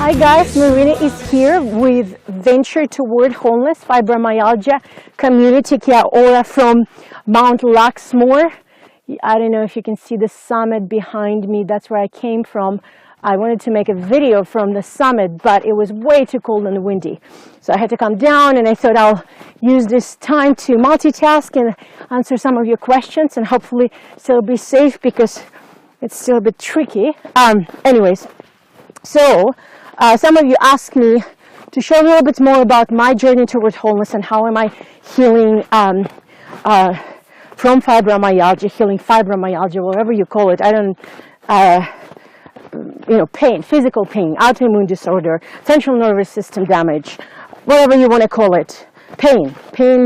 Hi guys, Marina is here with Venture Toward Wholeness Fibromyalgia Community Care Aura from Mount Luxmore. I don't know if you can see the summit behind me. That's where I came from. I wanted to make a video from the summit, but it was way too cold and windy. So I had to come down, and I thought I'll use this time to multitask and answer some of your questions and hopefully still be safe because it's still a bit tricky. Anyways, so some of you asked me to show a little bit more about my journey toward wholeness and how am I healing from fibromyalgia, healing fibromyalgia, whatever you call it. I don't, pain, physical pain, autoimmune disorder, central nervous system damage, whatever you want to call it. Pain,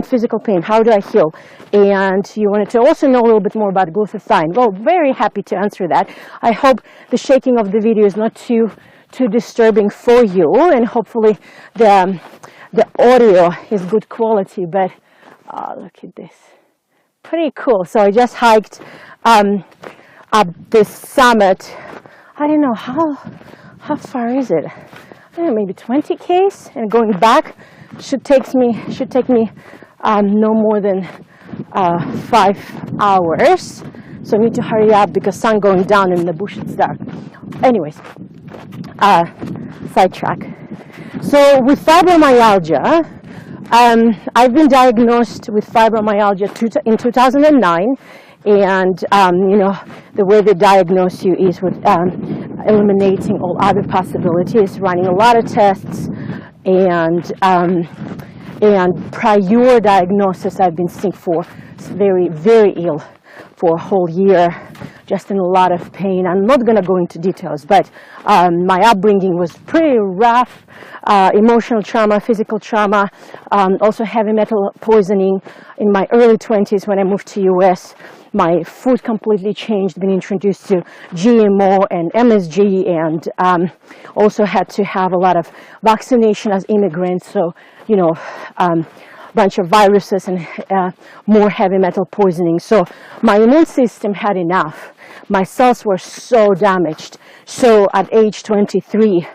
physical pain, how do I heal? And you wanted to also know a little bit more about glutathione. Well, very happy to answer that. I hope the shaking of the video is not too disturbing for you, and hopefully the audio is good quality, but look at this. Pretty cool. So I just hiked up this summit. I don't know, how far is it? I don't know, maybe 20 k's, and going back should take me no more than 5 hours. So I need to hurry up because sun going down and in the bush it's dark. Anyways, sidetrack. So with fibromyalgia, I've been diagnosed with fibromyalgia in 2009, and the way they diagnose you is with eliminating all other possibilities, running a lot of tests, and prior diagnosis I've been sick for, very, very ill for a whole year, just in a lot of pain. I'm not going to go into details, but my upbringing was pretty rough, emotional trauma, physical trauma, also heavy metal poisoning. In my early 20s when I moved to US, my food completely changed, been introduced to GMO and MSG, and also had to have a lot of vaccination as immigrants, so, bunch of viruses and more heavy metal poisoning. So my immune system had enough. My cells were so damaged. So at age 23,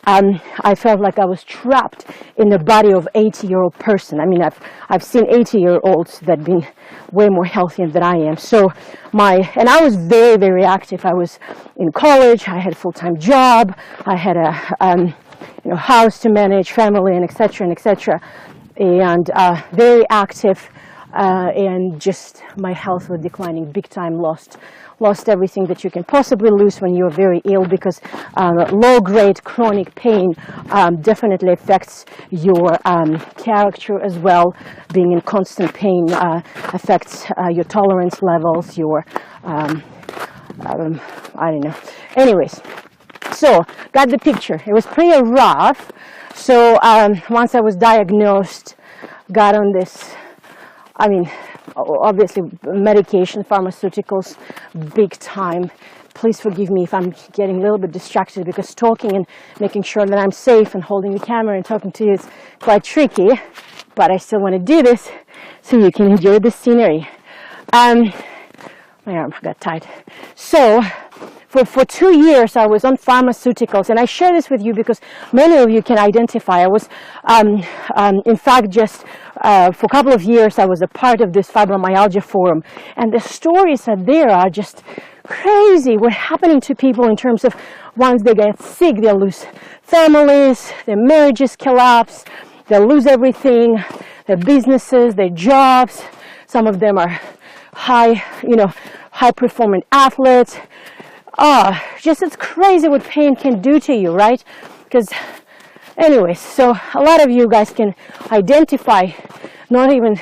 I felt like I was trapped in the body of an 80-year-old person. I mean, I've seen 80-year-olds that have been way more healthy than I am. So and I was very, very active. I was in college. I had a full-time job. I had a house to manage, family, and et cetera, and very active, and just my health was declining big time. Lost everything that you can possibly lose when you're very ill, because low-grade chronic pain definitely affects your character as well. Being in constant pain affects your tolerance levels, your I don't know. Anyways, so got the picture. It was pretty rough. So once I was diagnosed, got on this, obviously medication, pharmaceuticals, big time. Please forgive me if I'm getting a little bit distracted, because talking and making sure that I'm safe and holding the camera and talking to you is quite tricky, but I still want to do this so you can enjoy the scenery. My arm got tight. So for 2 years, I was on pharmaceuticals, and I share this with you because many of you can identify. I was, in fact, just for a couple of years, I was a part of this fibromyalgia forum, and the stories that there are just crazy. What's happening to people in terms of once they get sick, they lose families, their marriages collapse, they lose everything, their businesses, their jobs. Some of them are high-performing athletes. Just it's crazy what pain can do to you, right? Because, anyways, so a lot of you guys can identify, not even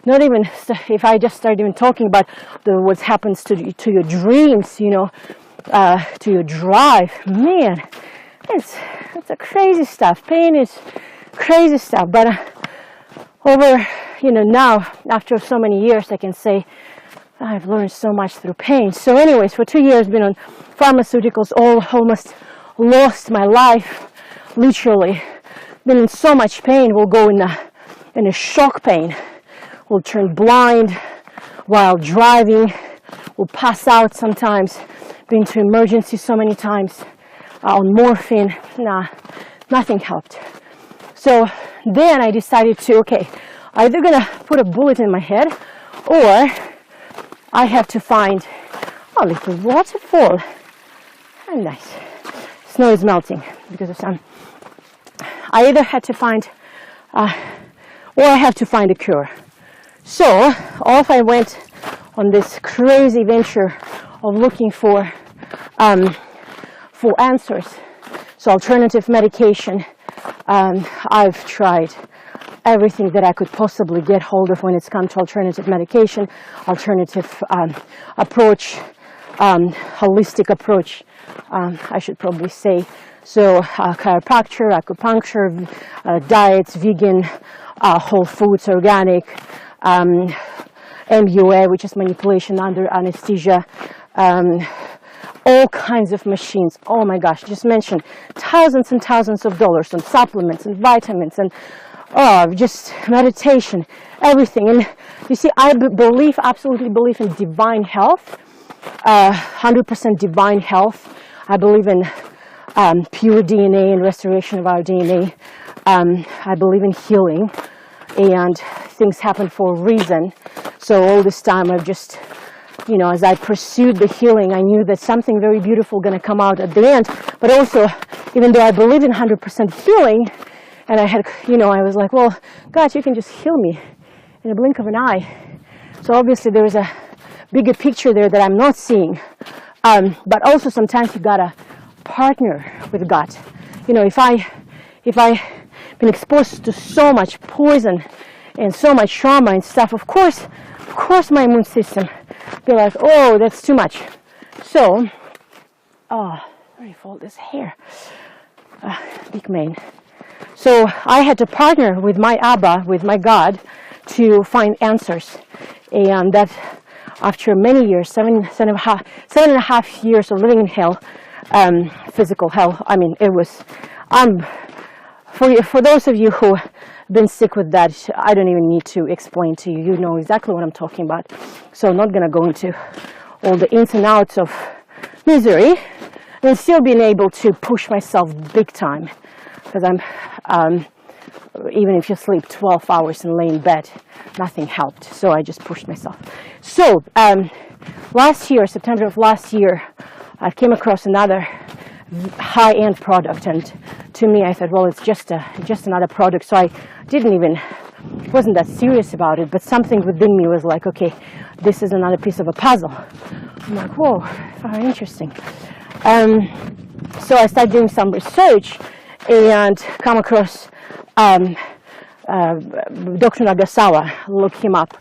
if I just start even talking about what happens to your dreams, to your drive. Man, it's a crazy stuff. Pain is crazy stuff. But over, now, after so many years, I can say I've learned so much through pain. So anyways, for 2 years, been on pharmaceuticals, almost lost my life, literally. Been in so much pain, we'll go in a shock pain. We'll turn blind while driving. We'll pass out sometimes. Been to emergency so many times. on morphine. Nah, nothing helped. So then I decided to, okay, I'm either gonna put a bullet in my head, or I have to find a little waterfall. Oh, nice. Snow is melting because of sun. I either had to find, or I have to find a cure. So off I went on this crazy venture of looking for answers. So alternative medication. I've tried everything that I could possibly get hold of when it's come to alternative medication, alternative approach, holistic approach, I should probably say. So chiropractor, acupuncture, diets, vegan, whole foods, organic, MUA, which is manipulation under anesthesia, all kinds of machines. Oh my gosh, just mentioned thousands and thousands of dollars on supplements and vitamins and just meditation, everything. And you see, I absolutely believe in divine health, 100% divine health. I believe in pure DNA and restoration of our DNA. I believe in healing, and things happen for a reason. So all this time I've just, you know, as I pursued the healing, I knew that something very beautiful going to come out at the end. But also, even though I believe in 100% healing, and I had, you know, I was like, well, God, you can just heal me in a blink of an eye. So obviously there is a bigger picture there that I'm not seeing. But also sometimes you gotta partner with God. You know, if I've been exposed to so much poison and so much trauma and stuff, of course my immune system be like, oh, that's too much. So, let me fold this hair. Big mane. So I had to partner with my Abba, with my God, to find answers. And that after many years, seven and a half years of living in hell, physical hell, I mean, it was, for those of you who have been sick with that, I don't even need to explain to you. You know exactly what I'm talking about. So I'm not going to go into all the ins and outs of misery, and still being able to push myself big time. Because even if you sleep 12 hours and lay in bed, nothing helped. So I just pushed myself. So last year, September of last year, I came across another high-end product, and to me, I thought, well, it's just another product. So I wasn't that serious about it. But something within me was like, okay, this is another piece of a puzzle. I'm like, whoa, very interesting. So I started doing some research and come across Dr. Nagasawa. Look him up,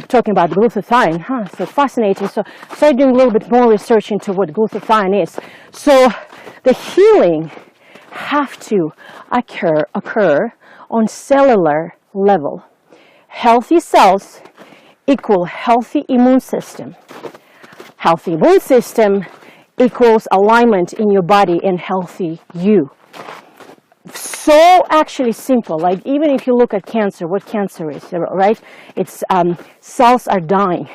talking about glutathione. So fascinating. So I started doing a little bit more research into what glutathione is. So the healing have to occur on cellular level. Healthy cells equal healthy immune system. Healthy immune system equals alignment in your body and healthy you. So actually simple. Like even if you look at cancer, what cancer is, right? It's cells are dying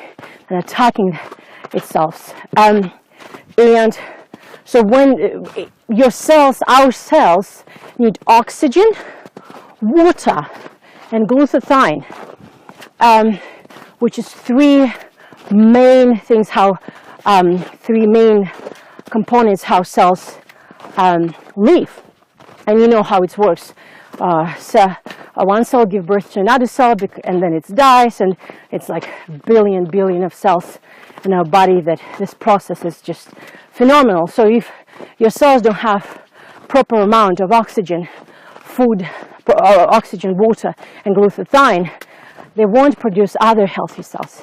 and attacking itself. And so when your cells, our cells, need oxygen, water, and glutathione, which is three main things, three main components how cells live. And you know how it works. So one cell gives birth to another cell, and then it dies, and it's like billion of cells in our body. That this process is just phenomenal. So if your cells don't have proper amount of oxygen, food, oxygen, water, and glutathione, they won't produce other healthy cells.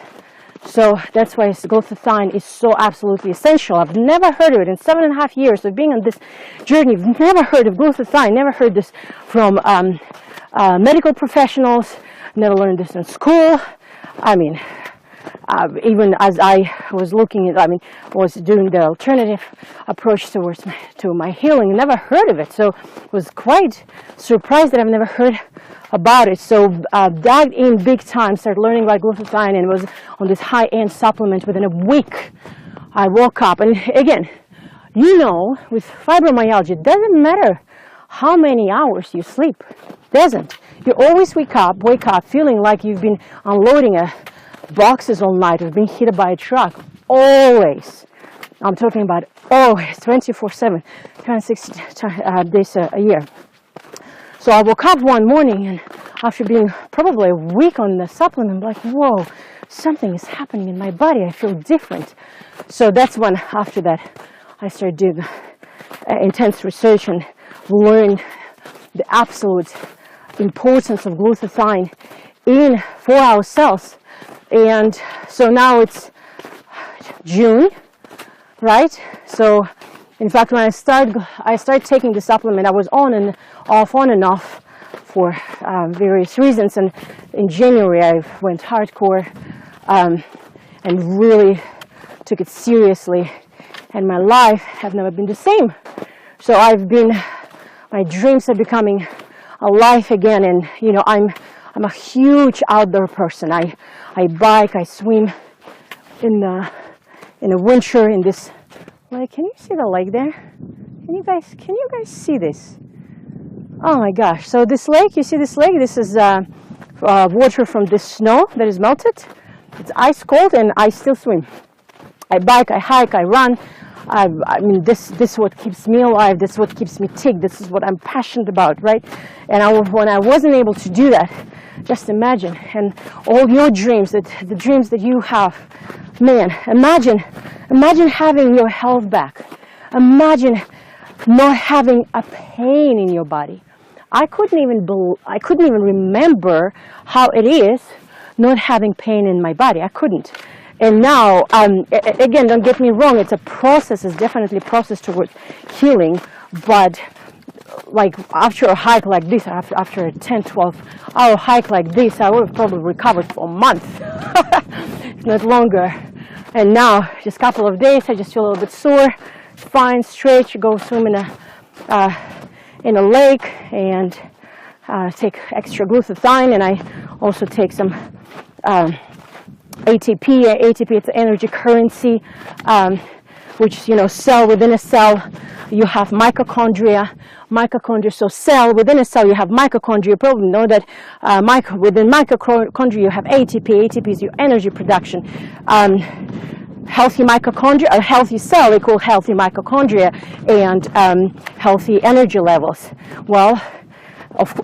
So that's why glutathione is so absolutely essential. I've never heard of it in 7.5 years of being on this journey. I've never heard of glutathione, never heard this from medical professionals, never learned this in school. I mean, even as I was looking at, was doing the alternative approach to my healing, never heard of it. So was quite surprised that I've never heard about it. So dug in big time, started learning about glutathione, and was on this high-end supplement. Within a week, I woke up, and again, You know, with fibromyalgia, it doesn't matter how many hours you sleep. Doesn't. You always wake up feeling like you've been unloading boxes all night or being hit by a truck. Always. I'm talking about always, 24/7, 26 days a year. So I woke up one morning, and after being probably a week on the supplement, I'm like, whoa, something is happening in my body. I feel different. So that's when, after that, I started doing intense research and learned the absolute importance of glutathione for our cells. And so now it's June, right? So in fact, when I started taking the supplement, I was on and off for various reasons. And in January, I went hardcore and really took it seriously. And my life has never been the same. So my dreams are becoming alive again. And you know, I'm a huge outdoor person. I bike, I swim in the winter in this lake. Can you see the lake there? Can you guys see this? Oh my gosh! So this lake, you see this lake? This is water from the snow that is melted. It's ice cold, and I still swim. I bike, I hike, I run. I mean, this is what keeps me alive. This is what keeps me ticked. This is what I'm passionate about, right? And when I wasn't able to do that, just imagine, and all your dreams, the dreams that you have, man, imagine having your health back. Imagine not having a pain in your body. I couldn't even remember how it is not having pain in my body. I couldn't. And now, again, don't get me wrong, it's a process, it's definitely a process towards healing, but like after a hike like this, after a 10, 12-hour hike like this, I would have probably recovered for a month, if not longer. And now, just a couple of days, I just feel a little bit sore, fine, stretch, go swim in a lake, and take extra glutathione, and I also take some ATP. ATP, it's energy currency, which, you know, cell within a cell, you have mitochondria. So cell within a cell, you have mitochondria. You probably know that within mitochondria, you have ATP. ATP is your energy production. Healthy mitochondria, a healthy cell equals healthy mitochondria and healthy energy levels. Well,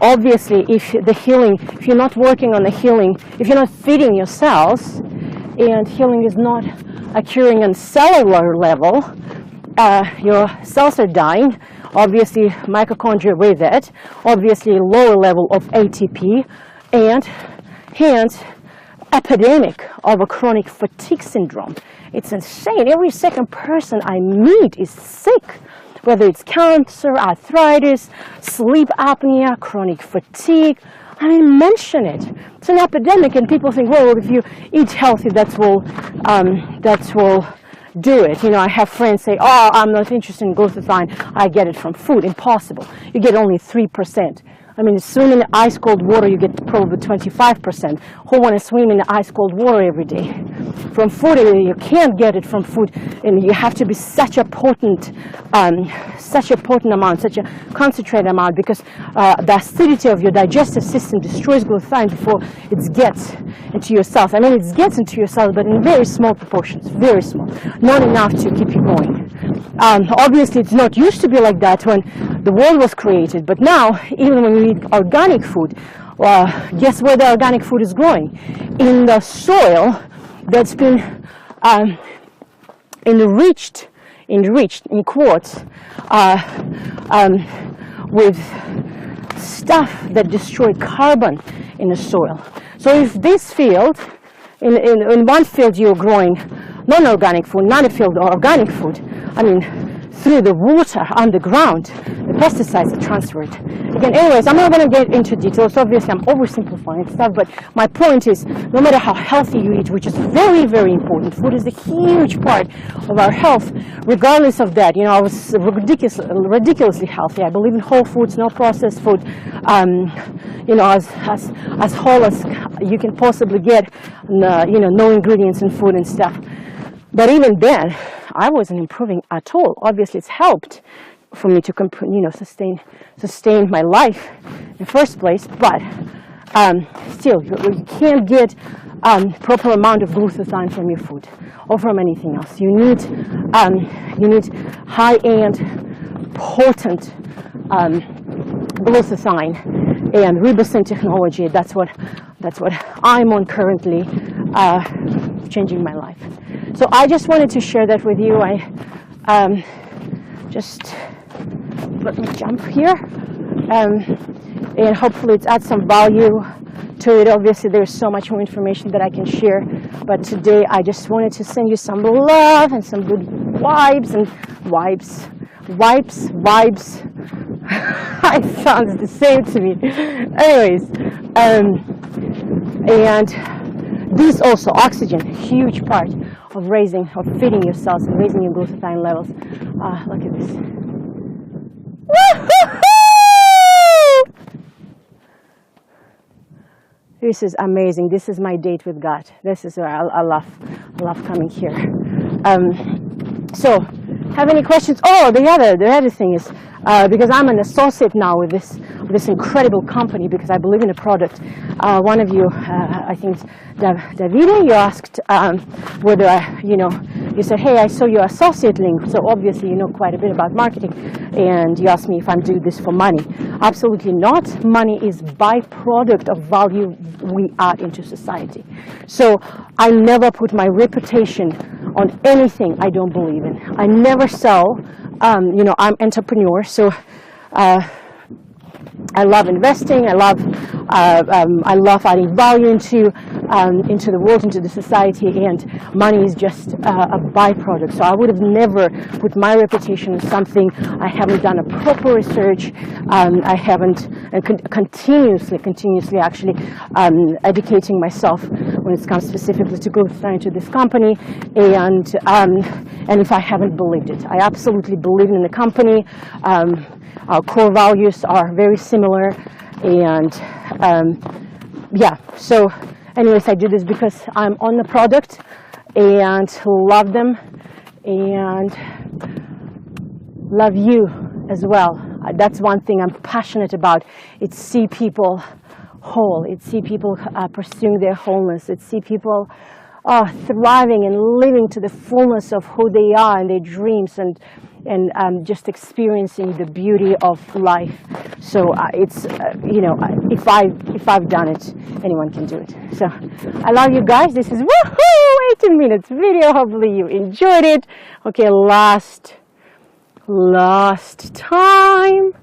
obviously, if you're not working on the healing, if you're not feeding your cells, and healing is not occurring on cellular level, your cells are dying. Obviously, mitochondria with it. Obviously, lower level of ATP, and hence epidemic of a chronic fatigue syndrome. It's insane. Every second person I meet is sick. Whether it's cancer, arthritis, sleep apnea, chronic fatigue. I mean, mention it. It's an epidemic, and people think, well, if you eat healthy, that will do it. You know, I have friends say, oh, I'm not interested in glutathione. I get it from food. Impossible. You get only 3%. I mean, swim in ice cold water, you get probably 25%. Who want to swim in ice cold water every day? From food, you can't get it from food, and you have to be such a potent amount, such a concentrated amount, because the acidity of your digestive system destroys glutathione before it gets into your cells. I mean, it gets into your cells, but in very small proportions, very small, not enough to keep you going. Obviously, it's not used to be like that when the world was created, but now, even when you eat organic food, guess where the organic food is growing? In the soil that's been enriched in quartz with stuff that destroy carbon in the soil. So if this field, in one field you're growing non-organic food, another field organic food, I mean, through the water underground, the pesticides are transferred. Again, anyways, I'm not going to get into details. Obviously, I'm oversimplifying stuff, but my point is, no matter how healthy you eat, which is very, very important, food is a huge part of our health. Regardless of that, you know, I was ridiculously healthy. I believe in whole foods, no processed food. You know, as whole as you can possibly get. You know, no ingredients in food and stuff. But even then, I wasn't improving at all. Obviously, it's helped for me to sustain my life in the first place, but still, you can't get proper amount of glutathione from your food or from anything else. You need high-end, potent glutathione and ribosine technology. That's what I'm on currently, changing my life. So I just wanted to share that with you. Just let me jump here, and hopefully it adds some value to it. Obviously, there's so much more information that I can share, but today I just wanted to send you some love and some good vibes and vibes. It sounds the same to me. Anyways, and this also, oxygen, huge part of feeding your cells and raising your glutathione levels. Look at this. This is amazing. This is my date with God. This is where I love coming here. So, have any questions? Oh, the other thing is, because I'm an associate now with this incredible company, because I believe in the product. One of you, I think Davide, you asked whether you said, hey, I saw your associate link, so obviously you know quite a bit about marketing, and you asked me if I'm doing this for money. Absolutely not. Money is byproduct of value we add into society. So I never put my reputation on anything I don't believe in. I never sell. I'm entrepreneur, so I love investing. I love adding value into the world, into the society, and money is just a byproduct. So I would have never put my reputation on something I haven't done a proper research. I haven't continuously actually educating myself when it comes specifically to glutathione to this company, and if I haven't believed it. I absolutely believe in the company. Our core values are very similar, and so anyways, I do this because I'm on the product and love them and love you as well. That's one thing I'm passionate about. It's see people whole. It's see people pursuing their wholeness. It's see people thriving and living to the fullness of who they are and their dreams, and just experiencing the beauty of life. So it's if I've done it, anyone can do it. So I love you guys. This is 18 minutes video. Hopefully you enjoyed it. Okay, last time,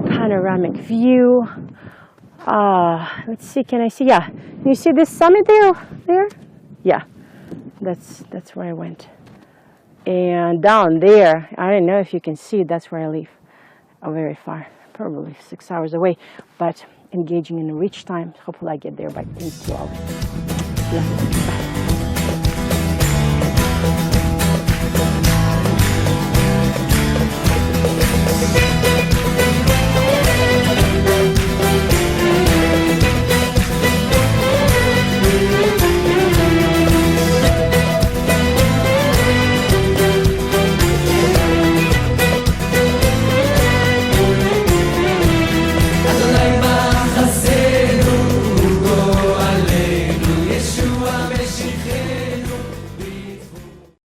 panoramic view. Let's see. Can I see? Yeah. Can you see this summit there? Yeah. That's where I went. And down there, I don't know if you can see, that's where I live. Very far, probably 6 hours away, but engaging in a reach time. Hopefully I get there by 2 hours. Bye.